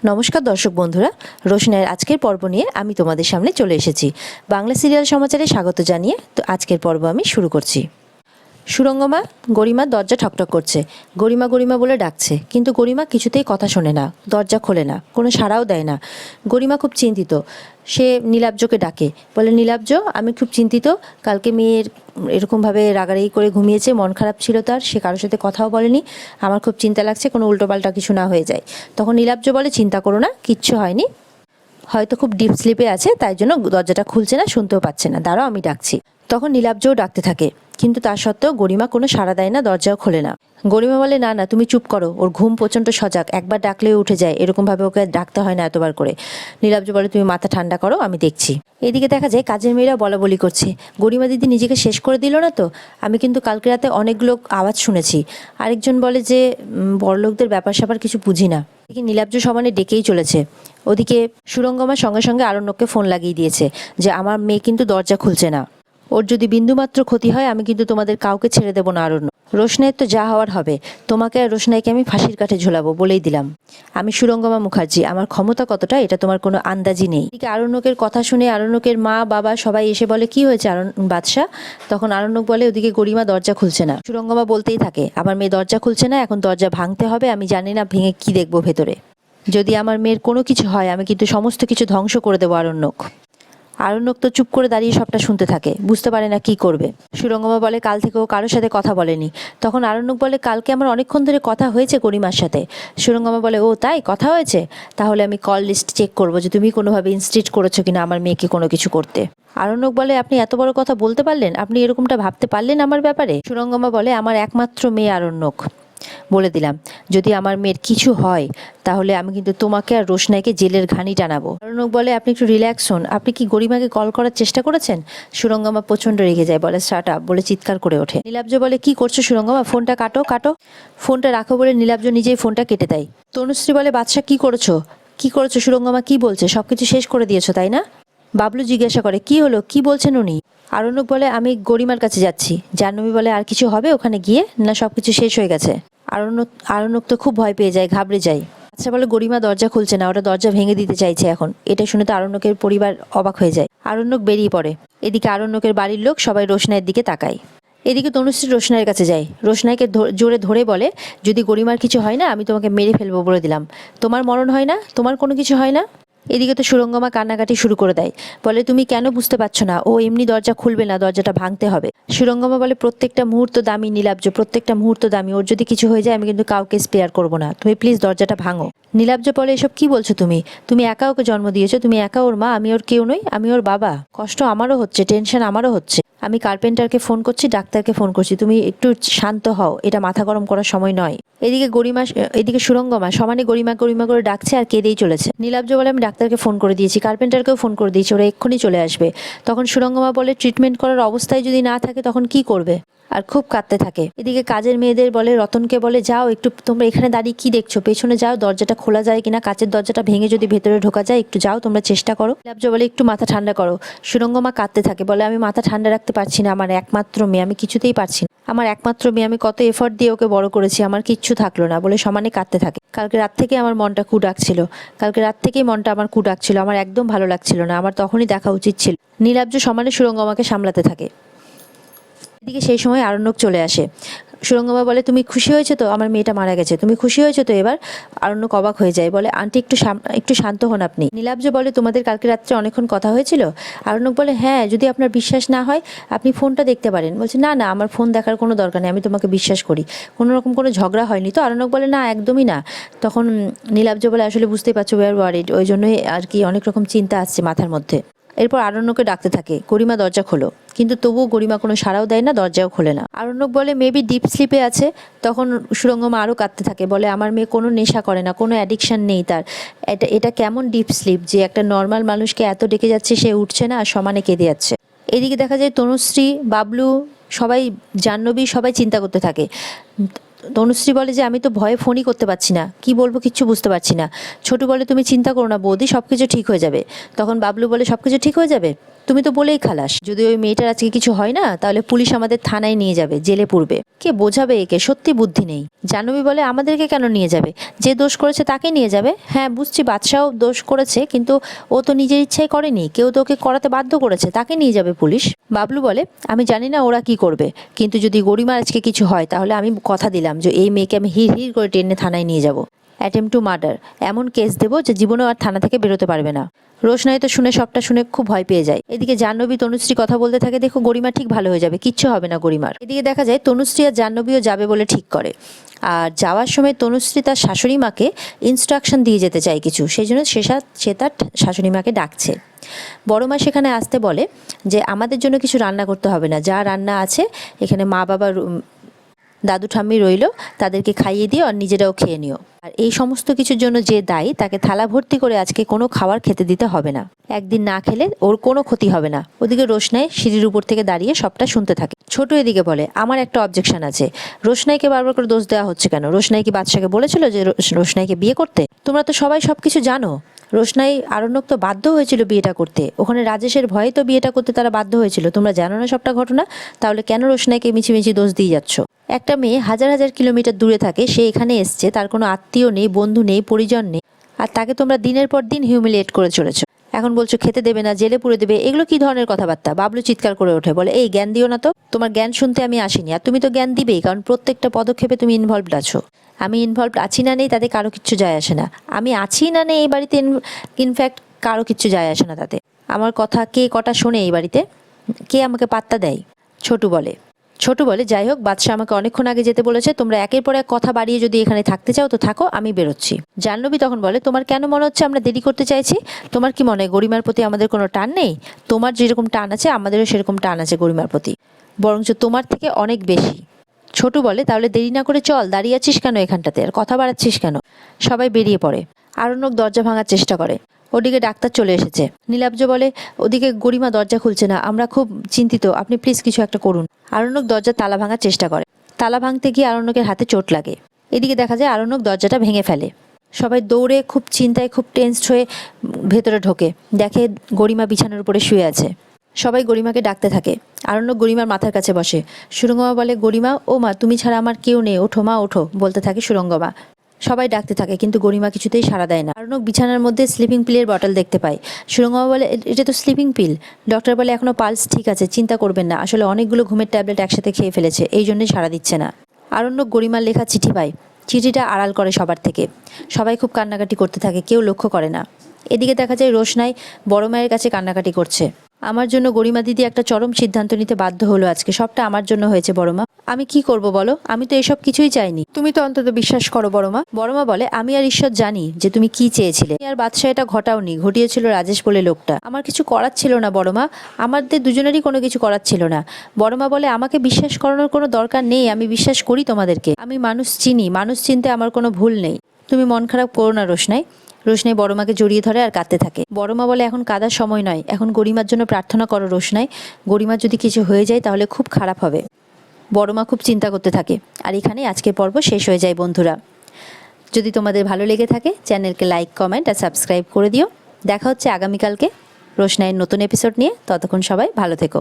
নমস্কার দর্শক বন্ধুরা, রোশনাইয়ের আজকের পর্ব নিয়ে আমি তোমাদের সামনে চলে এসেছি। বাংলা সিরিয়াল সমাচারে স্বাগত জানিয়ে তো আজকের পর্ব আমি শুরু করছি। সুরঙ্গমা গরিমার দরজা ঠকঠক করছে, গরিমা গরিমা বলে ডাকছে, কিন্তু গরিমা কিছুতেই কথা শোনে না, দরজা খোলে না, কোনো সাড়াও দেয় না। গরিমা খুব চিন্তিত। সে নীলাব্জকে ডাকে, বলে নীলাব্জ, আমি খুব চিন্তিত। কালকে মেয়ের এরকমভাবে রাগারাগি করে ঘুমিয়েছে, মন খারাপ ছিল তার, সে কারোর সাথে কথাও বলেনি। আমার খুব চিন্তা লাগছে কোনো উল্টোপাল্টা কিছু না হয়ে যায়। তখন নীলাব্জ বলে, চিন্তা করো না, কিচ্ছু হয়নি, হয়তো খুব ডিপ স্লিপে আছে, তাই জন্য দরজাটা খুলছে না, শুনতেও পাচ্ছে না, দাঁড়াও আমি ডাকছি। তখন নীলাব্জও ডাকতে থাকে, কিন্তু তার সত্ত্বেও গরিমা কোনো সাড়া দেয় না, দরজাও খোলে না। গরিমা বলে, না না তুমি চুপ করো, ওর ঘুম প্রচণ্ড সজাগ, একবার ডাকলেও উঠে যায়, এরকমভাবে ওকে ডাকতে হয় না এতবার করে। নীলাব্জ বলে, তুমি মাথা ঠান্ডা করো, আমি দেখছি। এদিকে দেখা যায় কাজের মেয়েরা বলাবলি করছে, গরিমা দিদি নিজেকে শেষ করে দিল না তো? আমি কিন্তু কালকে রাতে অনেকগুলো আওয়াজ শুনেছি। আরেকজন বলে যে বড়লোকদের ব্যাপার স্যাপার কিছু বুঝি না। এদিকে নীলাব্জ সমানে ডেকেই চলেছে। ওদিকে সুরঙ্গমা সঙ্গে সঙ্গে আরণ্যককে ফোন লাগিয়ে দিয়েছে যে আমার মেয়ে কিন্তু দরজা খুলছে না, ওর যদি বিন্দুমাত্র ক্ষতি হয় আমি কিন্তু তোমাদের কাউকে ছেড়ে দেবো না। আরণ্য, রোশনাইয়ের তো যা হওয়ার হবে, তোমাকে আর রোশনাইকে আমি ফাঁসির কাঠে ঝোলাবো, বলেই দিলাম। আমি সুরঙ্গমা মুখার্জি, আমার ক্ষমতা কতটা এটা তোমার কোনো আন্দাজই নেই। এদিকে আরণ্যকের কথা শুনে আরণ্যকের মা বাবা সবাই এসে বলে, কি হয়েছে বাদশা? তখন আরণ্যক বলে, ওদিকে গরিমা দরজা খুলছে না। সুরঙ্গমা বলতেই থাকে, আমার মেয়ে দরজা খুলছে না, এখন দরজা ভাঙতে হবে, আমি জানি না ভেঙে কি দেখবো ভেতরে। যদি আমার মেয়ের কোনো কিছু হয় আমি কিন্তু সমস্ত কিছু ধ্বংস করে দেবো। আরণ্যক তো চুপ করে দাঁড়িয়ে সবটা শুনতে থাকে, বুঝতে পারে না কি করবে। সুরঙ্গমা বলে, কাল থেকে ও কারোর সাথে কথা বলেনি। তখন আরণ্যক বলে, কালকে আমার অনেকক্ষণ ধরে কথা হয়েছে গরিমার সাথে। সুরঙ্গমা বলে, ও তাই, কথা হয়েছে? তাহলে আমি কল লিস্ট চেক করবো যে তুমি কোনোভাবে ইনস্টিট করেছো কিনা আমার মেয়েকে কোনো কিছু করতে। আরণ্যক বলে, আপনি এত বড় কথা বলতে পারলেন, আপনি এরকমটা ভাবতে পারলেন আমার ব্যাপারে? সুরঙ্গমা বলে, আমার একমাত্র মেয়ে আরণ্যক, বলে দিলাম যদি আমার মেয়ের কিছু হয় তাহলে আমি কিন্তু তোমাকে আর রোশনাইকে জেলের ঘানি টানাবো। আরণ্যক বলে, আপনি একটু রিল্যাক্স হন, আপনি কি গরিমাকে কল করার চেষ্টা করেছেন? সুরঙ্গমা প্রচণ্ড রেগে যায়, বলে স্টার্ট আপ, বলে চিৎকার করে ওঠে। নীলাব্জ বলে, কি করছো সুরঙ্গমা, ফোনটা কাটো কাটো। ফোনটা রাখো বলে নীলাব্জ নিজেই ফোনটা কেটে দেয়। তনুশ্রী বলে, বাদশা কি করেছো, কি করেছো? সুরঙ্গমা কি বলছে, সবকিছু শেষ করে দিয়েছো তাই না? বাবলু জিজ্ঞাসা করে, কি হলো, কি বলছেন উনি? আরণ্যক বলে, আমি গরিমার কাছে যাচ্ছি। জাহ্নবী বলে, আর কিছু হবে ওখানে গিয়ে, না সবকিছু শেষ হয়ে গেছে? আরণ্যক তো খুব ভয় পেয়ে যায়, ঘাবড়ে যায়। আচ্ছা বলে, গরিমা দরজা খুলছে না, ওরা দরজা ভেঙে দিতে চাইছে এখন। এটা শুনে তো আরণ্যকের পরিবার অবাক হয়ে যায়। আরণ্যক বেরিয়ে পড়ে। এদিকে আরণ্যকের বাড়ির লোক সবাই রোশনাইয়ের দিকে তাকায়। এদিকে তনুশ্রী রোশনাইয়ের কাছে যায়, রোশনাইকে জোরে ধরে বলে, যদি গরিমার কিছু হয় না আমি তোমাকে মেরে ফেলবো, বলে দিলাম। তোমার মরণ হয় না, তোমার কোনো কিছু হয় না? এদিকে তো সুরঙ্গমা কান্নাকাটি শুরু করে দেয়, বলে তুমি কেন বুঝতে পারছো না, ও এমনি দরজা খুলবে না, দরজাটা ভাঙতে হবে। সুরঙ্গমা বলে, প্রত্যেকটা মুহূর্ত দামি নীলাব্জ, প্রত্যেকটা মুহূর্ত দামি, ওর যদি কিছু হয়ে যায় আমি কিন্তু কাউকে স্পেয়ার করবো না, তুমি প্লিজ দরজাটা ভাঙো। নীলাব্জ বলে, এসব কি বলছো তুমি? তুমি একা ওকে জন্ম দিয়েছো, তুমি একা ওর মা, আমি ওর কেউ নই, আমি ওর বাবা। কষ্ট আমারও হচ্ছে, টেনশন আমারও হচ্ছে, আমি কার্পেন্টারকে ফোন করছি, ডাক্তারকে ফোন করছি, তুমি একটু শান্ত হও, এটা মাথা গরম করার সময় নয়। এদিকে সুরঙ্গমা সমানে গরিমা গরিমা করে ডাকছে আর কেঁদেই চলেছে। নীলাব্জ বলে, আমি ডাক্তারকে ফোন করে দিয়েছি, কার্পেন্টারকেও ফোন করে দিয়েছি, ওরা এক্ষুনি চলে আসবে। তখন সুরঙ্গমা বলে, ট্রিটমেন্ট করার অবস্থায় যদি না থাকে তখন কি করবে? আর খুব কাঁদতে থাকে। এদিকে কাজের মেয়েদের বলে, রতনকে বলে, যাও একটু, তোমরা এখানে দাঁড়িয়ে কি দেখছো, পেছনে যাও, দরজাটা খোলা যায় কিনা, কাচের দরজাটা ভেঙে যদি ভেতরে ঢোকা যায়, একটু যাও তোমরা চেষ্টা করো। নীলাব্জ বলে, একটু মাথা ঠান্ডা করো। সুরঙ্গমা কাঁদতে থাকে, বলে, আমি মাথা ঠান্ডা রাখতে পারছি না, আমার একমাত্র মেয়ে, আমি কিছুতেই পারছি না, আমার একমাত্র মেয়ে, আমি কত এফর্ট দিয়ে ওকে বড় করেছি, আমার কিচ্ছু থাকলো না, বলে সমানে কাঁদতে থাকে। কালকে রাত থেকে আমার মনটা কু ডাকছিল, কালকে রাত থেকেই মনটা আমার কু ডাকছিল, আমার একদম ভালো লাগছিল না, আমার তখনই দেখা উচিত ছিল। নীলাব্জ সমানে সুরঙ্গমাকে সামলাতে থাকে। এদিকে সেই সময় আরণ্যক চলে আসে। সুরঙ্গমা বলে, তুমি খুশি হয়েছো তো, আমার মেয়েটা মারা গেছে, তুমি খুশি হয়েছো তো এবার? আরণ্যক অবাক হয়ে যায়, বলে, আন্টি একটু শান্ত হন আপনি। নীলাব্জ বলে, তোমাদের কালকে রাত্রে অনেকক্ষণ কথা হয়েছিল? আরণ্যক বলে, হ্যাঁ, যদি আপনার বিশ্বাস না হয় আপনি ফোনটা দেখতে পারেন। বলছে, না না, আমার ফোন দেখার কোনো দরকার নেই, আমি তোমাকে বিশ্বাস করি, কোনো রকম কোনো ঝগড়া হয়নি তো? আরণ্যক বলে, না একদমই না। তখন নীলাব্জ বলে, আসলে বুঝতেই পারছো, ওয়ার ওয়ারিড, ওই জন্যই আর কি অনেক রকম চিন্তা আসছে মাথার মধ্যে। এরপর আরণ্যকে ডাকতে থাকে, গরিমা দরজা খোলো, কিন্তু তবুও গরিমা কোনো সাড়াও দেয় না, দরজাও খোলে না। আরণ্যক বলে, মেবি ডিপ স্লিপে আছে। তখন সুরঙ্গমা আরও কাঁদতে থাকে, বলে, আমার মেয়ে কোনো নেশা করে না, কোনো অ্যাডিকশান নেই তার, এটা কেমন ডিপ স্লিপ যে একটা নর্মাল মানুষকে এত ডেকে যাচ্ছে, সে উঠছে না আর সমানে কেঁদে যাচ্ছে। এদিকে দেখা যায় তনুশ্রী, বাবলু, সবাই, জাহ্নবী, সবাই চিন্তা করতে থাকে। তনুশ্রী বলে যে, আমি তো ভয়ে ফোনই করতে পারছি না, কি বলবো কিচ্ছু বুঝতে পারছি না। ছোটু বলে, তুমি চিন্তা করো না বৌদি, সব কিছু ঠিক হয়ে যাবে। তখন বাবলু বলে, সব কিছু ঠিক হয়ে যাবে? তুমি তো বলেই খালাস, যদি ওই মেয়েটার আজকে কিছু হয় না তাহলে পুলিশ আমাদের থানায় নিয়ে যাবে, জেলে পুরবে। কে বোঝাবে একে? সত্যি বুদ্ধি নেই। জাহ্নবী বলে আমাদেরকে কেন নিয়ে যাবে? যে দোষ করেছে তাকে নিয়ে যাবে। হ্যাঁ বুঝছি বাদশাও দোষ করেছে, কিন্তু ও তো নিজের ইচ্ছায় করেনি, কেউ তো ওকে করাতে বাধ্য করেছে, তাকে নিয়ে যাবে পুলিশ। বাবলু বলে আমি জানি না ওরা কি করবে, কিন্তু যদি গরিমার আজকে কিছু হয় তাহলে আমি কথা দিলাম যে এই মেয়েকে আমি হির হির করে টেনে থানায় নিয়ে যাব। অ্যাটেম্প টু মার্ডার, এমন কেস দেবো যে জীবনেও আর থানা থেকে বেরোতে পারবে না। রোশনাই তো সবটা শুনে খুব ভয় পেয়ে যায়। এদিকে জাহ্নবী তনুশ্রী কথা বলতে থাকে, দেখো গরিমা ঠিক ভালো হয়ে যাবে, কিচ্ছু হবে না গরিমার। এদিকে দেখা যায় তনুশ্রী আর জাহ্নবীও যাবে বলে ঠিক করে, আর যাওয়ার সময় তনুশ্রী তার শাশুড়ি মাকে ইনস্ট্রাকশন দিয়ে যেতে চায় কিছু, সেই জন্য সে তার শাশুড়ি মাকে ডাকছে। বড় মা সেখানে আসতে বলে যে আমাদের জন্য কিছু রান্না করতে হবে না, যা রান্না আছে এখানে মা বাবা দাদু ঠাম্মি রইল, তাদেরকে খাইয়ে দিও আর নিজেরাও খেয়ে নিও। আর এই সমস্ত কিছুর জন্য যে দায়ী তাকে থালা ভর্তি করে আজকে কোনো খাবার খেতে দিতে হবে না, একদিন না খেলে ওর কোনো ক্ষতি হবে না। ওদিকে রোশনাই সিঁড়ির উপর থেকে দাঁড়িয়ে সবটা শুনতে থাকে। ছোট এদিকে বলে আমার একটা অবজেকশন আছে, রোশনাইকে বারবার করে দোষ দেওয়া হচ্ছে কেন? রোশনাই কি বাদশাকে বলেছিল যে রোশনাইকে বিয়ে করতে? তোমরা তো সবাই সবকিছু জানো। রোশনাই আরণ্যক তো বাধ্য হয়েছিল বিয়েটা করতে, ওখানে রাজেশের ভয়ে তো বিয়েটা করতে তারা বাধ্য হয়েছিল। তোমরা জানো না সবটা ঘটনা? তাহলে কেন রোশনাইকে মিছিমিছি দোষ দিয়ে যাচ্ছ? একটা মেয়ে হাজার হাজার কিলোমিটার দূরে থাকে, সে এখানে এসছে, তার কোনো আত্মীয় নেই, বন্ধু নেই, পরিজন নেই, আর তাকে তোমরা দিনের পর দিন হিউমিলিয়েট করে চলেছো। এখন বলছো খেতে দেবে না, জেলে পুরে দেবে, এগুলো কি ধরনের কথাবার্তা? বাবলু চিৎকার করে ওঠে, বলে এই জ্ঞান দিও না তো, তোমার জ্ঞান শুনতে আমি আসিনি, আর তুমি তো জ্ঞান দিবেই, কারণ প্রত্যেকটা পদক্ষেপে তুমি ইনভলভড আছো। আমি ইনভলভড আছি না নেই তাতে কারো কিচ্ছু যায় আসে না, আমি আছি না নেই এই বাড়িতে ইনফ্যাক্ট কারো কিচ্ছু যায় আসে না তাতে। আমার কথা কে কটা শোনে এই বাড়িতে? কে আমাকে পাত্তা দেয়? ছোটু বলে যাই হোক, বাদশা আমাকে অনেকক্ষণ আগে যেতে বলেছে, তোমরা একের পর এক কথা বাড়িয়ে যদি এখানে থাকতে চাও তো থাকো, আমি বেরোচ্ছি। জাহ্নবী তখন বলে তোমার কেন মনে হচ্ছে আমরা দেরি করতে চাইছি? তোমার কি মনে হয় গরিমার প্রতি আমাদের কোনো টান নেই? তোমার যেরকম টান আছে আমাদেরও সেরকম টান আছে গরিমার প্রতি, বরঞ্চ তোমার থেকে অনেক বেশি। ছোটু বলে তাহলে দেরি না করে চল, দাঁড়িয়ে আছিস কেন এখানটাতে, আর কথা বাড়াচ্ছিস কেন? সবাই বেরিয়ে পড়ে। আরণ্যক দরজা ভাঙার চেষ্টা করে, ওদিকে ডাক্তার চলে এসেছে। নীলাব্জ বলে ওদিকে গরিমা দরজা খুলছে না, আমরা খুব চিন্তিত, আপনি প্লিজ কিছু একটা করুন। আরণ্যক দরজার তালা ভাঙার চেষ্টা করে, তালা ভাঙতে গিয়ে আরণ্যকের হাতে চোট লাগে। এদিকে দেখা যায় আরণ্যক দরজাটা ভেঙে ফেলে। সবাই দৌড়ে খুব চিন্তায় খুব টেনসড হয়ে ভেতরে ঢোকে, দেখে গরিমা বিছানার উপরে শুয়ে আছে। সবাই গরিমাকে ডাকতে থাকে। আরণ্যক গরিমার মাথার কাছে বসে। সুরঙ্গমা বলে গরিমা, ও মা তুমি ছাড়া আমার কেউ নেই, ওঠো মা ওঠো, বলতে থাকে সুরঙ্গমা। সবাই ডাকতে থাকে কিন্তু গরিমা কিছুতেই সাড়া দেয় না। আরণ্যক বিছানার মধ্যে স্লিপিং পিলের বটল দেখতে পায়। সুরঙ্গমা বলে এটা তো স্লিপিং পিল। ডক্টর বলে এখনো পালস ঠিক আছে, চিন্তা করবেন না, আসলে অনেকগুলো ঘুমের ট্যাবলেট একসাথে খেয়ে ফেলেছে, এই জন্যই সাড়া দিচ্ছে না। আরণ্যক গরিমার লেখা চিঠি পায়, চিঠিটা আড়াল করে সবার থেকে। সবাই খুব কান্নাকাটি করতে থাকে, কেউ লক্ষ্য করে না। এদিকে দেখা যায় রোশনাই বড় মায়ের কাছে কান্নাকাটি করছে। আমার জন্য গরিমা দিদি একটা চরম সিদ্ধান্ত নিতে বাধ্য হলো আজকে, সবটা আমার জন্য হয়েছে বড় মা, আমি কি করব বলো, আমি তো এসব কিছুই চাইনি, তুমি তো অন্তত বিশ্বাস করো বড় মা। বড় মা বলে আমি আর ঈশ্বর জানি যে তুমি কি চেয়েছিলে, আর বাদশা এটা ঘটাওনি, ঘটিয়েছিল রাজেশ বলে লোকটা, আমার কিছু করার ছিল না বড় মা, আমাদের দুজনেরই কোনো কিছু করার ছিল না। বড় মা বলে আমাকে বিশ্বাস করানোর কোনো দরকার নেই, আমি বিশ্বাস করি তোমাদেরকে, আমি মানুষ চিনি, মানুষ চিনতে আমার কোনো ভুল নেই, তুমি মন খারাপ করো না রোশনাই। রোশনাই বড় মাকে জড়িয়ে ধরে আর কাঁদতে থাকে। বড় মা বলে এখন কাঁদার সময় নয়, এখন গরিমার জন্য প্রার্থনা করো রোশনাই, গরিমার যদি কিছু হয়ে যায় তাহলে খুব খারাপ হবে। বড় মা খুব চিন্তা করতে থাকে। আর এখানে আজকের পর্ব শেষ হয়ে যায় বন্ধুরা। যদি তোমাদের ভালো লেগে থাকে চ্যানেলকে লাইক কমেন্ট আর সাবস্ক্রাইব করে দিও। দেখা হচ্ছে আগামীকালকে রোশনাইয়ের নতুন এপিসোড নিয়ে, ততক্ষণ সবাই ভালো থেকো।